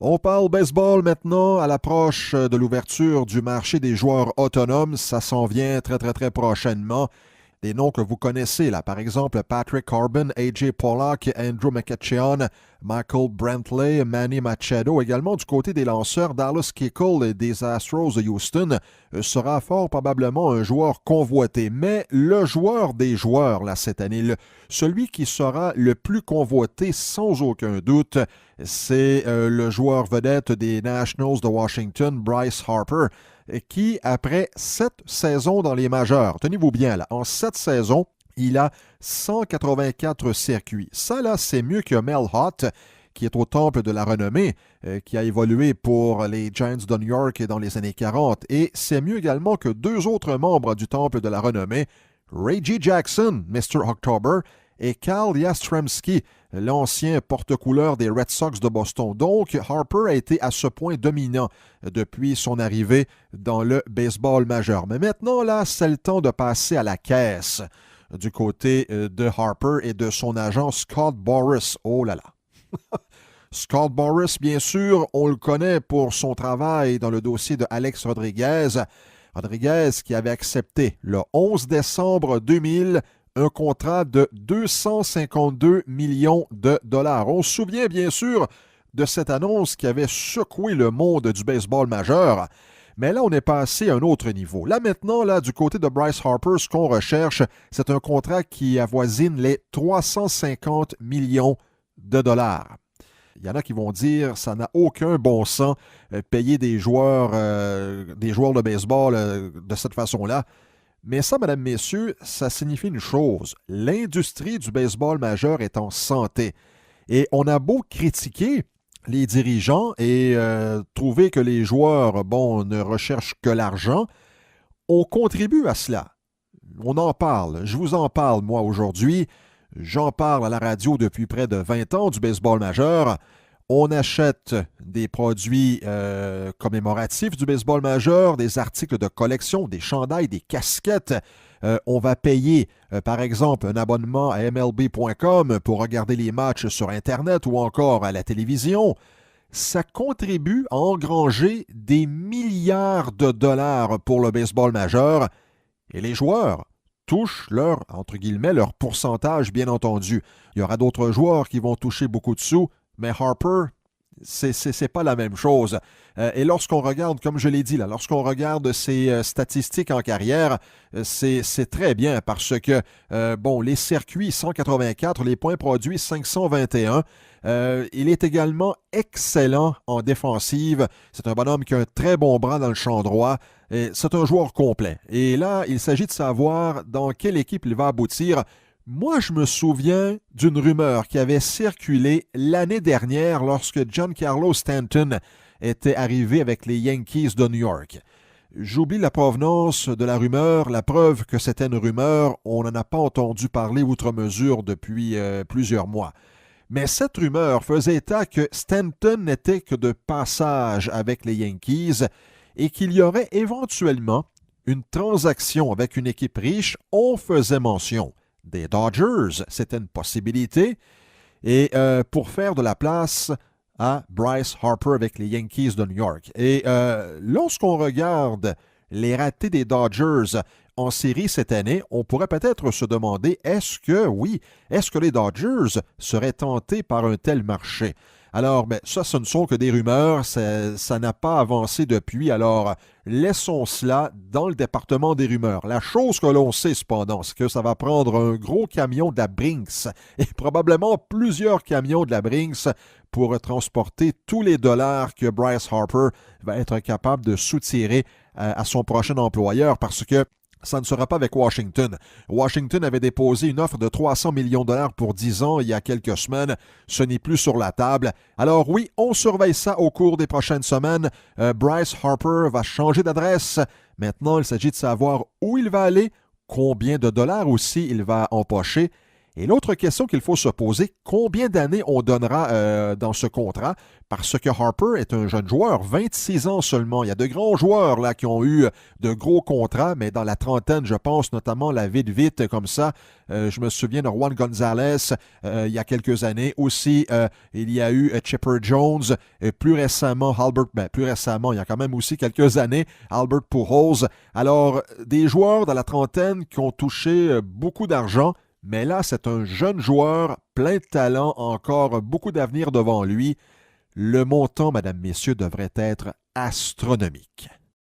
On parle baseball maintenant à l'approche de l'ouverture du marché des joueurs autonomes. Ça s'en vient très, très, très prochainement. Des noms que vous connaissez, là, par exemple Patrick Corbin, A.J. Pollock, Andrew McCutcheon, Michael Brantley, Manny Machado. Également du côté des lanceurs, Dallas Keuchel des Astros de Houston sera fort probablement un joueur convoité. Mais le joueur des joueurs, là, cette année, celui qui sera le plus convoité sans aucun doute, c'est le joueur vedette des Nationals de Washington, Bryce Harper, qui, après 7 saisons dans les majeurs, tenez-vous bien là, en 7 saisons, il a 184 circuits. Ça, là, c'est mieux que Mel Ott, qui est au temple de la renommée, qui a évolué pour les Giants de New York dans les années 40. Et c'est mieux également que deux autres membres du temple de la renommée, Reggie Jackson, Mr. October, et Cal Yastrzemski, l'ancien porte-couleur des Red Sox de Boston. Donc, Harper a été à ce point dominant depuis son arrivée dans le baseball majeur. Mais maintenant, là, c'est le temps de passer à la caisse du côté de Harper et de son agent Scott Boras. Oh là là! Scott Boras, bien sûr, on le connaît pour son travail dans le dossier de Alex Rodriguez. Rodriguez qui avait accepté le 11 décembre 2000 un contrat de 252 millions de dollars. On se souvient bien sûr de cette annonce qui avait secoué le monde du baseball majeur. Mais là, on est passé à un autre niveau. Là, maintenant, là, du côté de Bryce Harper, ce qu'on recherche, c'est un contrat qui avoisine les 350 millions de dollars. Il y en a qui vont dire ça n'a aucun bon sens payer des joueurs de baseball de cette façon-là. Mais ça, mesdames, messieurs, ça signifie une chose. L'industrie du baseball majeur est en santé. Et on a beau critiquer les dirigeants et trouver que les joueurs, ne recherchent que l'argent, on contribue à cela. On en parle. Je vous en parle, moi, aujourd'hui. J'en parle à la radio depuis près de 20 ans du baseball majeur. On achète des produits commémoratifs du baseball majeur, des articles de collection, des chandails, des casquettes. On va payer, par exemple, un abonnement à MLB.com pour regarder les matchs sur Internet ou encore à la télévision. Ça contribue à engranger des milliards de dollars pour le baseball majeur. Et les joueurs touchent leur, entre guillemets, leur pourcentage, bien entendu. Il y aura d'autres joueurs qui vont toucher beaucoup de sous, mais Harper, c'est pas la même chose. Et lorsqu'on regarde, comme je l'ai dit, là, lorsqu'on regarde ses statistiques en carrière, c'est très bien parce que, les circuits 184, les points produits 521. Il est également excellent en défensive. C'est un bonhomme qui a un très bon bras dans le champ droit. C'est un joueur complet. Et là, il s'agit de savoir dans quelle équipe il va aboutir. Moi, je me souviens d'une rumeur qui avait circulé l'année dernière lorsque Giancarlo Stanton était arrivé avec les Yankees de New York. J'oublie la provenance de la rumeur, la preuve que c'était une rumeur, on n'en a pas entendu parler outre mesure depuis plusieurs mois. Mais cette rumeur faisait état que Stanton n'était que de passage avec les Yankees et qu'il y aurait éventuellement une transaction avec une équipe riche, on faisait mention des Dodgers, c'était une possibilité, et pour faire de la place à Bryce Harper avec les Yankees de New York. Et lorsqu'on regarde les ratés des Dodgers en série cette année, on pourrait peut-être se demander, est-ce que les Dodgers seraient tentés par un tel marché? Alors, ça, ce ne sont que des rumeurs, ça n'a pas avancé depuis, alors laissons cela dans le département des rumeurs. La chose que l'on sait cependant, c'est que ça va prendre un gros camion de la Brinks et probablement plusieurs camions de la Brinks pour transporter tous les dollars que Bryce Harper va être capable de soutirer à son prochain employeur parce que ça ne sera pas avec Washington. Washington avait déposé une offre de 300 millions de dollars pour 10 ans il y a quelques semaines. Ce n'est plus sur la table. Alors oui, on surveille ça au cours des prochaines semaines. Bryce Harper va changer d'adresse. Maintenant, il s'agit de savoir où il va aller, combien de dollars aussi il va empocher. Et l'autre question qu'il faut se poser, combien d'années on donnera dans ce contrat? Parce que Harper est un jeune joueur, 26 ans seulement. Il y a de grands joueurs là qui ont eu de gros contrats, mais dans la trentaine, je pense notamment la vite comme ça. Je me souviens de Juan Gonzalez il y a quelques années. Aussi, il y a eu Chipper Jones. Et plus récemment, plus récemment, il y a quand même aussi quelques années, Albert Pujols. Alors, des joueurs dans la trentaine qui ont touché beaucoup d'argent, mais là, c'est un jeune joueur, plein de talent, encore beaucoup d'avenir devant lui. Le montant, mesdames, messieurs, devrait être astronomique.